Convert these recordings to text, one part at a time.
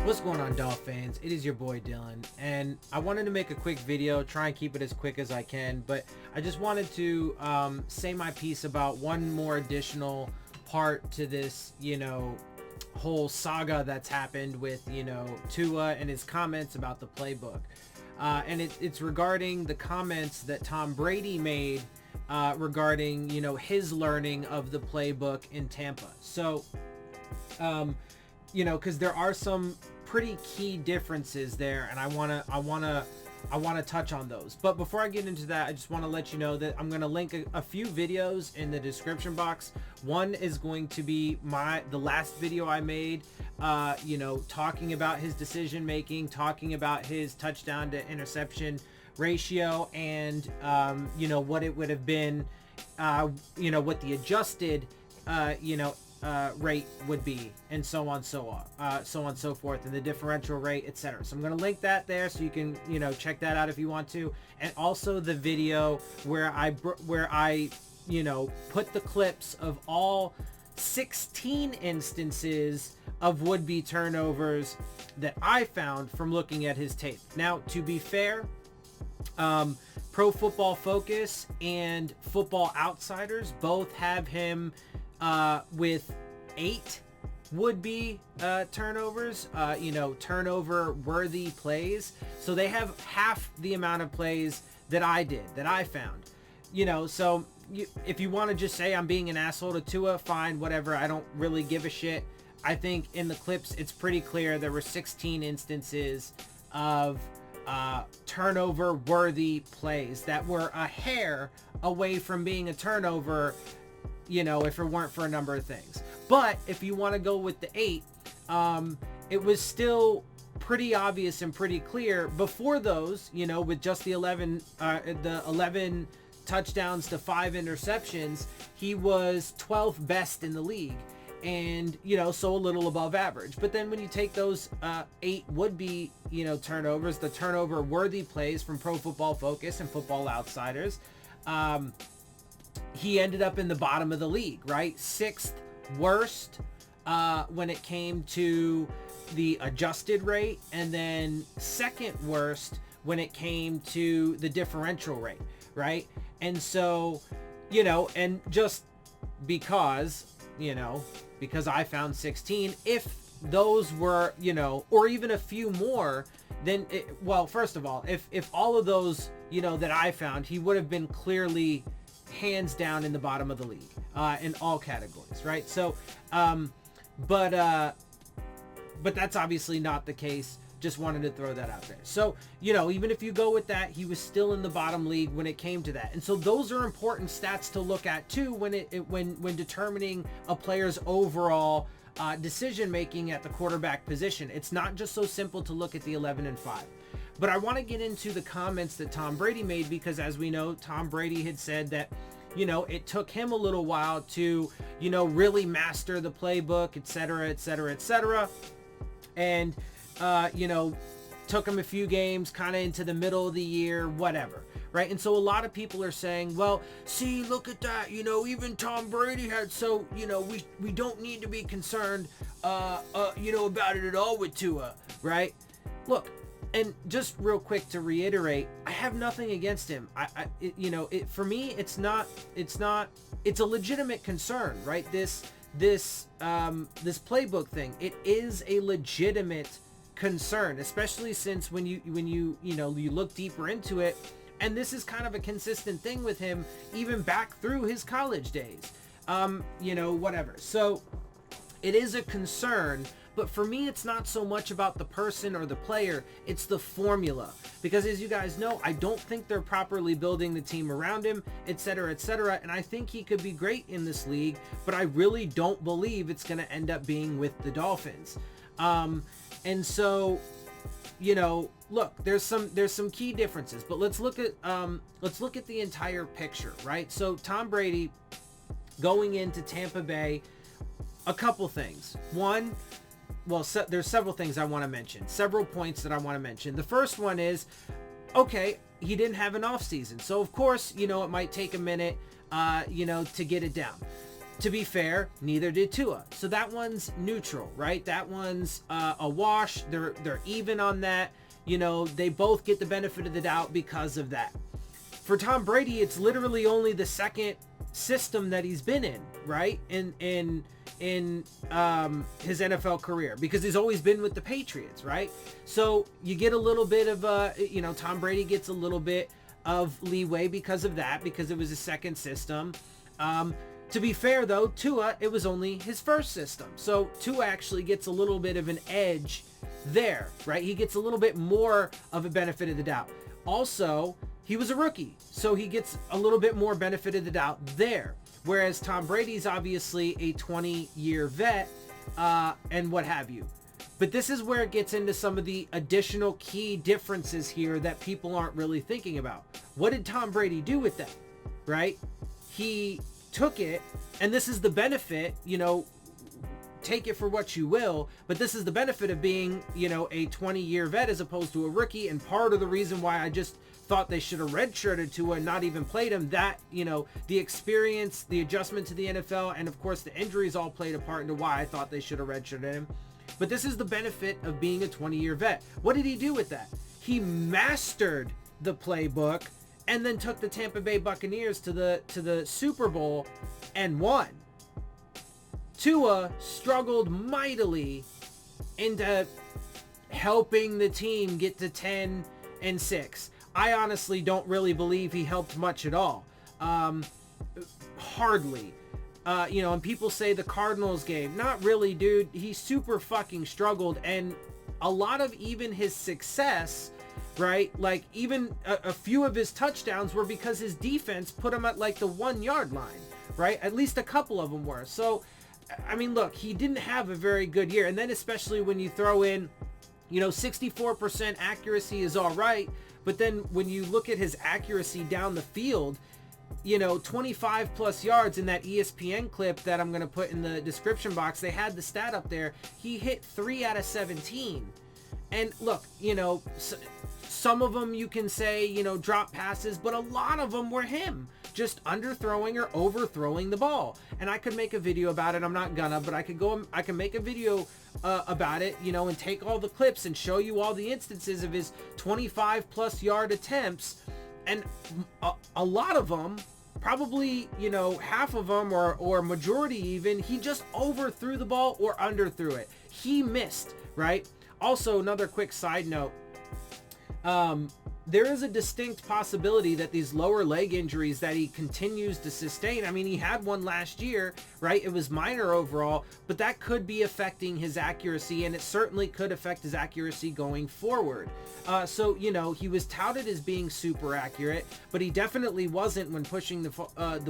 What's going on, Dolphins? It is your boy Dillon, and I wanted to make a quick video, try and keep it as quick as I can, but I just wanted to say my piece about one more additional part to this, whole saga that's happened with, Tua and his comments about the playbook. And it's regarding the comments that Tom Brady made regarding, his learning of the playbook in Tampa. So, because there are some pretty key differences there, and I wanna touch on those. But before I get into that, I just want to let you know that I'm gonna link a few videos in the description box. One is going to be the last video I made, talking about his decision making, talking about his touchdown to interception ratio, and what it would have been, what the adjusted rate would be, and so on and so forth, and the differential rate, etc. So I'm going to link that there so you can check that out if you want to, and also the video where I put the clips of all 16 instances of would-be turnovers that I found from looking at his tape. Now, to be fair, Pro Football Focus and Football Outsiders both have him with 8 would-be turnovers, turnover worthy plays. So they have half the amount of plays that I found. So if you want to just say I'm being an asshole to Tua, fine, whatever. I don't really give a shit. I think in the clips it's pretty clear there were 16 instances of turnover worthy plays that were a hair away from being a turnover, if it weren't for a number of things. But if you want to go with the 8, it was still pretty obvious and pretty clear before those, with just the 11 touchdowns to 5 interceptions, he was 12th best in the league, and so a little above average. But then when you take those 8 would-be turnovers, the turnover worthy plays from Pro Football Focus and Football Outsiders, he ended up in the bottom of the league, right? 6th worst when it came to the adjusted rate, and then 2nd worst when it came to the differential rate, right? And so, and just because I found 16, if those were, or even a few more, then, first of all, if all of those, that I found, he would have been clearly hands down in the bottom of the league in all categories, right? So but that's obviously not the case. Just wanted to throw that out there. So even if you go with that, he was still in the bottom league when it came to that. And so those are important stats to look at too when determining a player's overall decision making at the quarterback position. It's not just so simple to look at the 11 and 5. But I want to get into the comments that Tom Brady made, because as we know, Tom Brady had said that, it took him a little while to, really master the playbook, et cetera, et cetera, et cetera. And, took him a few games kind of into the middle of the year, whatever. Right. And so a lot of people are saying, well, see, look at that. Even Tom Brady had, so, we don't need to be concerned, about it at all with Tua. Right. Look. And just real quick to reiterate, I have nothing against him. For me, it's a legitimate concern, right? This playbook thing, it is a legitimate concern, especially since when you look deeper into it, and this is kind of a consistent thing with him, even back through his college days, whatever. So it is a concern. But for me, it's not so much about the person or the player, it's the formula. Because as you guys know, I don't think they're properly building the team around him, et cetera, and I think he could be great in this league, but I really don't believe it's going to end up being with the Dolphins. And so, look, there's some key differences, but let's look at the entire picture, right? So Tom Brady going into Tampa Bay, a couple things. One, there's several things I want to mention, several points that I want to mention. The first one is, okay, he didn't have an off season. So of course, it might take a minute, to get it down. To be fair, neither did Tua. So that one's neutral, right? That one's a wash. They're even on that. You know, they both get the benefit of the doubt because of that. For Tom Brady, it's literally only the second system that he's been in, right? In his NFL career, because he's always been with the Patriots, right? So you get a little bit of Tom Brady gets a little bit of leeway because of that, because it was a second system. To be fair though, Tua, it was only his first system. So Tua actually gets a little bit of an edge there, right? He gets a little bit more of a benefit of the doubt. Also, he was a rookie, so he gets a little bit more benefit of the doubt there. Whereas Tom Brady's obviously a 20-year vet, and what have you. But this is where it gets into some of the additional key differences here that people aren't really thinking about. What did Tom Brady do with that, right? He took it, and this is the benefit, take it for what you will, but this is the benefit of being, a 20-year vet as opposed to a rookie. And part of the reason why I just thought they should have redshirted Tua and not even played him, that, the experience, the adjustment to the NFL, and of course the injuries all played a part into why I thought they should have redshirted him. But this is the benefit of being a 20-year vet. What did he do with that? He mastered the playbook and then took the Tampa Bay Buccaneers to the Super Bowl and won. Tua struggled mightily into helping the team get to 10-6. I honestly don't really believe he helped much at all. Hardly. And people say the Cardinals game. Not really, dude. He super fucking struggled, and a lot of even his success, right? Like even a few of his touchdowns were because his defense put him at like the 1 yard line, right? At least a couple of them were. So, I mean, look, he didn't have a very good year. And then especially when you throw in, 64% accuracy is all right. But then when you look at his accuracy down the field, 25 plus yards in that ESPN clip that I'm going to put in the description box, they had the stat up there. He hit 3 out of 17. And look, some of them you can say, drop passes, but a lot of them were him just underthrowing or overthrowing the ball. And I could make a video about it. I'm not gonna, but I can make a video about it, and take all the clips and show you all the instances of his 25 plus yard attempts. And a lot of them, probably, half of them or majority even, he just overthrew the ball or underthrew it. He missed, right? Also, another quick side note, there is a distinct possibility that these lower leg injuries that he continues to sustain, I mean, he had one last year, right? It was minor overall, but that could be affecting his accuracy, and it certainly could affect his accuracy going forward. So, he was touted as being super accurate, but he definitely wasn't when pushing the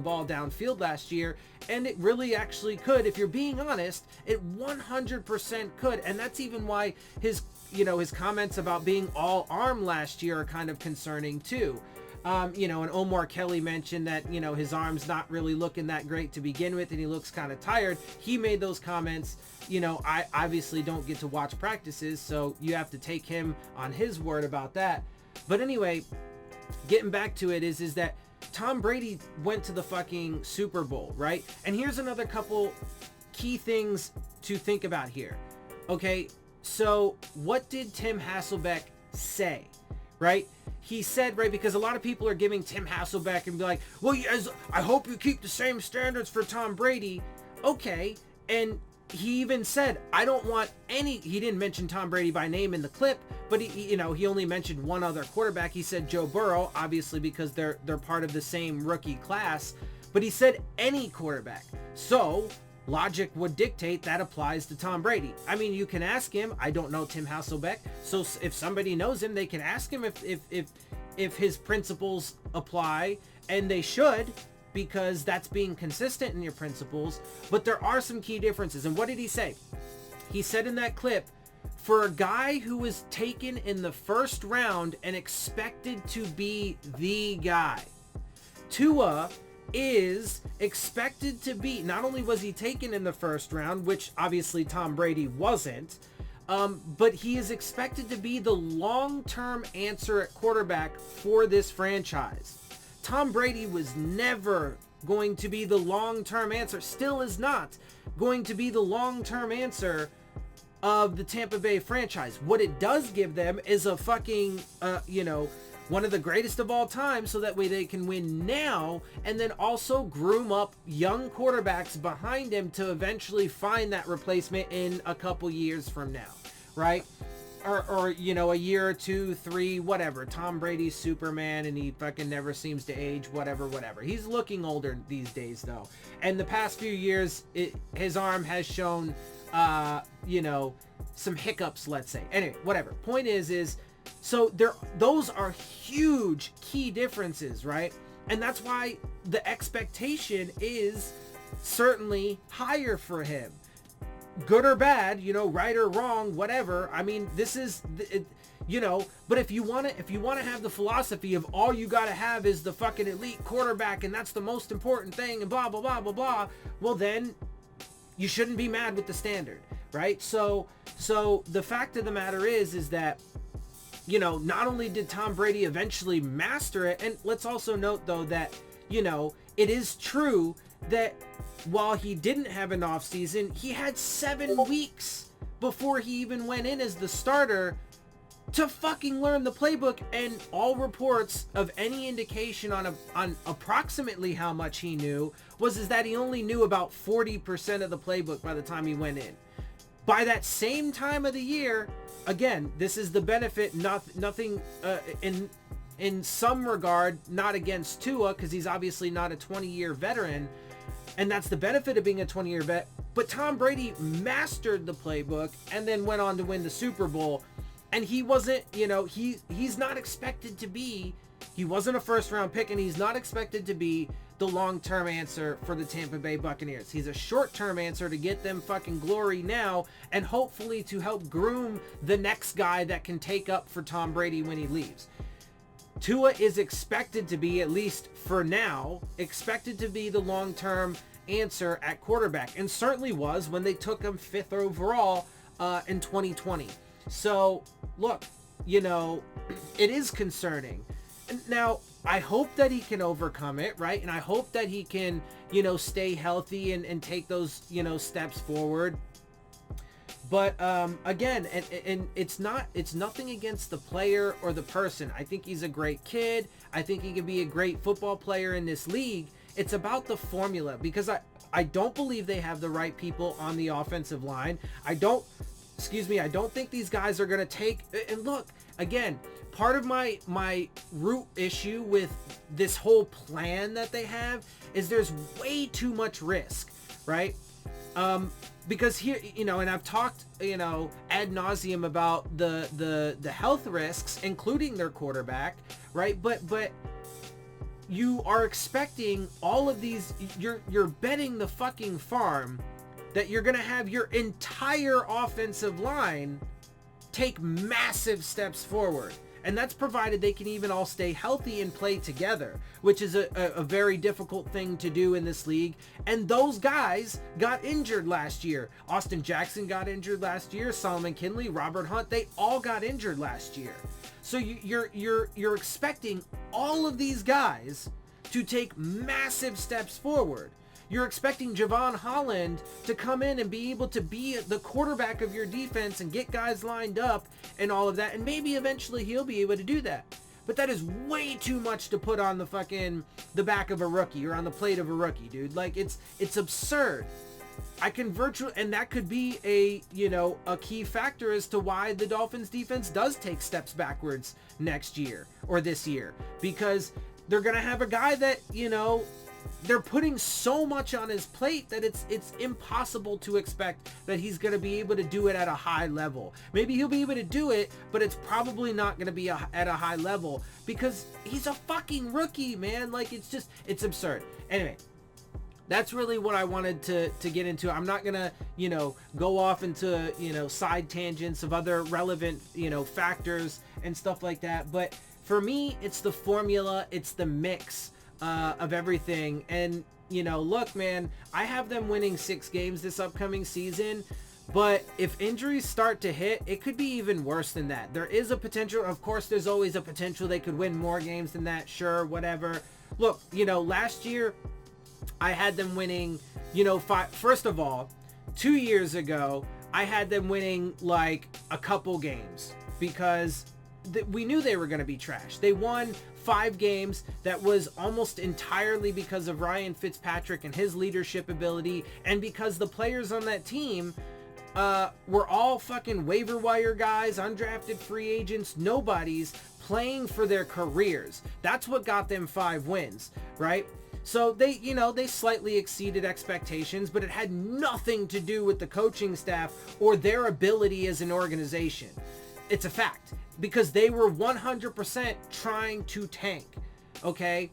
ball downfield last year, and it really actually could. If you're being honest, it 100% could, and that's even why his comments about being all arm last year are kind of concerning too. And Omar Kelly mentioned that, his arm's not really looking that great to begin with and he looks kind of tired. He made those comments. I obviously don't get to watch practices, so you have to take him on his word about that. But anyway, getting back to it is that Tom Brady went to the fucking Super Bowl, right? And here's another couple key things to think about here. Okay, so what did Tim Hasselbeck say, right? He said, right, because a lot of people are giving Tim Hasselbeck and be like, well, yes, I hope you keep the same standards for Tom Brady. Okay, and he even said, I don't want any, he didn't mention Tom Brady by name in the clip, but he only mentioned one other quarterback. He said Joe Burrow, obviously because they're part of the same rookie class, but he said any quarterback. So logic would dictate that applies to Tom Brady. I mean, you can ask him. I don't know Tim Hasselbeck, so if somebody knows him, they can ask him if his principles apply, and they should, because that's being consistent in your principles. But there are some key differences. And what did he say? He said in that clip, for a guy who was taken in the first round and expected to be the guy, Tua is expected to be, not only was he taken in the first round, which obviously Tom Brady wasn't, but he is expected to be the long-term answer at quarterback for this franchise. Tom Brady was never going to be the long-term answer, still is not going to be the long-term answer of the Tampa Bay franchise. What it does give them is a fucking, one of the greatest of all time, so that way they can win now and then also groom up young quarterbacks behind him to eventually find that replacement in a couple years from now, right? Or a year or 2, 3, whatever. Tom Brady's Superman and he fucking never seems to age, whatever. He's looking older these days though. And the past few years, his arm has shown, some hiccups, let's say. Anyway, whatever. Point is, so those are huge key differences, right? And that's why the expectation is certainly higher for him. Good or bad, right or wrong, whatever. I mean, this is, but if you want to have the philosophy of all you got to have is the fucking elite quarterback and that's the most important thing and blah, blah, blah, blah, blah, well then you shouldn't be mad with the standard, right? So the fact of the matter is that, not only did Tom Brady eventually master it, and let's also note though that, it is true that while he didn't have an off season, he had 7 weeks before he even went in as the starter to fucking learn the playbook, and all reports of any indication on approximately how much he knew is that he only knew about 40% of the playbook by the time he went in. By that same time of the year, again, this is the benefit, nothing in some regard, not against Tua, because he's obviously not a 20-year veteran, and that's the benefit of being a 20-year vet. But Tom Brady mastered the playbook and then went on to win the Super Bowl. And he wasn't, he's not expected to be, he wasn't a first-round pick, and he's not expected to be the long-term answer for the Tampa Bay Buccaneers. He's a short-term answer to get them fucking glory now and hopefully to help groom the next guy that can take up for Tom Brady when he leaves. Tua is expected to be, at least for now, expected to be the long-term answer at quarterback, and certainly was when they took him 5th overall in 2020. So, look, it is concerning. Now, I hope that he can overcome it, right? And I hope that he can, stay healthy and take those, steps forward. But again, and it's nothing against the player or the person. I think he's a great kid. I think he can be a great football player in this league. It's about the formula, because I don't believe they have the right people on the offensive line. I don't think these guys are going to take, and look, again, part of my root issue with this whole plan that they have is there's way too much risk, right? Because here, and I've talked, ad nauseum about the health risks, including their quarterback, right? But you are expecting all of these, you're betting the fucking farm that you're going to have your entire offensive line take massive steps forward. And that's provided they can even all stay healthy and play together, which is a very difficult thing to do in this league. And those guys got injured last year. Austin Jackson got injured last year. Solomon Kindley, Robert Hunt, they all got injured last year. So you're expecting all of these guys to take massive steps forward. You're expecting Javon Holland to come in and be able to be the quarterback of your defense and get guys lined up and all of that. And maybe eventually he'll be able to do that. But that is way too much to put on the back of a rookie or on the plate of a rookie, dude. Like, it's absurd. And that could be a key factor as to why the Dolphins defense does take steps backwards next year or this year, because they're going to have a guy that, they're putting so much on his plate that it's impossible to expect that he's going to be able to do it at a high level. Maybe he'll be able to do it, but it's probably not going to be at a high level because he's a fucking rookie, man. Like, it's absurd. Anyway, that's really what I wanted to get into. I'm not going to, go off into, side tangents of other relevant, factors and stuff like that. But for me, it's the formula, it's the mix of everything. And look, man, I have them winning 6 games this upcoming season, but if injuries start to hit, it could be even worse than that. There is a potential, of course, there's always a potential they could win more games than that, sure, whatever. Look, last year I had them winning, first of all, 2 years ago, I had them winning like a couple games because we knew they were going to be trash. They won 5 games. That was almost entirely because of Ryan Fitzpatrick and his leadership ability, and because the players on that team were all fucking waiver wire guys, undrafted free agents, nobodies playing for their careers. That's what got them 5 wins, right? So they slightly exceeded expectations, but it had nothing to do with the coaching staff or their ability as an organization. It's a fact, because they were 100% trying to tank, okay?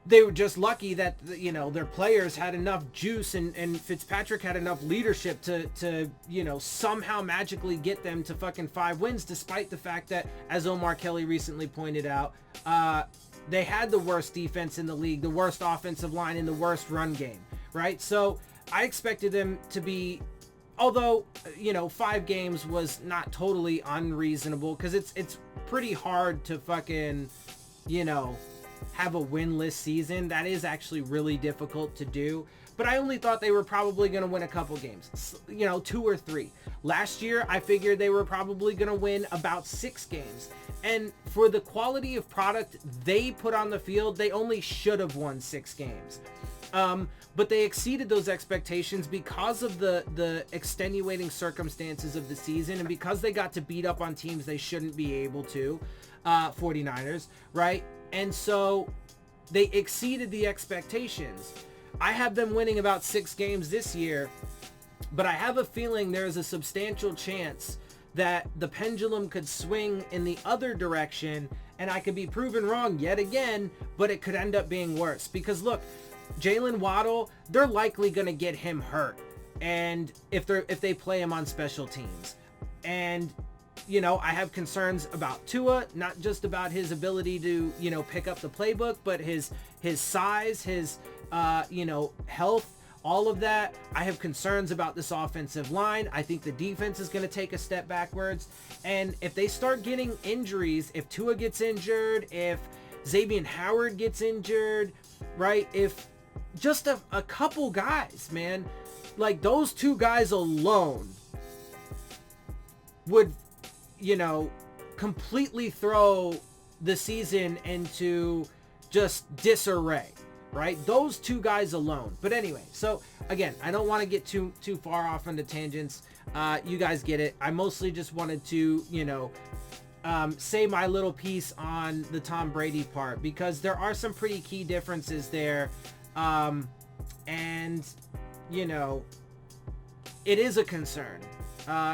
They were just lucky that, their players had enough juice and Fitzpatrick had enough leadership to somehow magically get them to fucking 5 wins, despite the fact that, as Omar Kelly recently pointed out, they had the worst defense in the league, the worst offensive line, and the worst run game, right? So I expected them to be, although, 5 games was not totally unreasonable, because it's pretty hard to fucking, have a winless season. That is actually really difficult to do. But I only thought they were probably going to win a couple games, 2 or 3. Last year, I figured they were probably going to win about 6 games. And for the quality of product they put on the field, they only should have won 6 games. But they exceeded those expectations because of the extenuating circumstances of the season, and because they got to beat up on teams they shouldn't be able to, 49ers, right? And so they exceeded the expectations. I have them winning about 6 games this year, but I have a feeling there's a substantial chance that the pendulum could swing in the other direction, and I could be proven wrong yet again, but it could end up being worse. Because look, Jalen Waddle, they're likely going to get him hurt, and if they play him on special teams. And I have concerns about Tua, not just about his ability to, pick up the playbook, but his size, his, health, all of that. I have concerns about this offensive line. I think the defense is going to take a step backwards. And if they start getting injuries, if Tua gets injured, if Xavier Howard gets injured, right? If just a couple guys, man, like those 2 guys alone would, completely throw the season into just disarray, right? Those 2 guys alone. But anyway, so again, I don't want to get too far off into tangents. You guys get it. I mostly just wanted to, say my little piece on the Tom Brady part, because there are some pretty key differences there. And, it is a concern.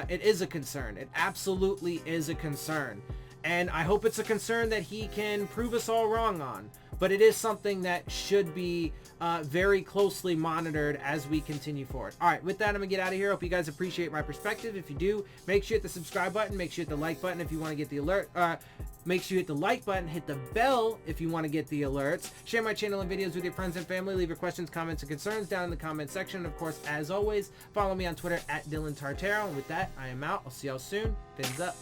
It is a concern. It absolutely is a concern. And I hope it's a concern that he can prove us all wrong on. But it is something that should be very closely monitored as we continue forward. All right, with that, I'm going to get out of here. Hope you guys appreciate my perspective. If you do, make sure you hit the subscribe button. Make sure you hit the like button if you want to get the alert. Make sure you hit the like button. Hit the bell if you want to get the alerts. Share my channel and videos with your friends and family. Leave your questions, comments, and concerns down in the comment section. And of course, as always, follow me on Twitter at Dillon Tartaro. And with that, I am out. I'll see y'all soon. Fins up.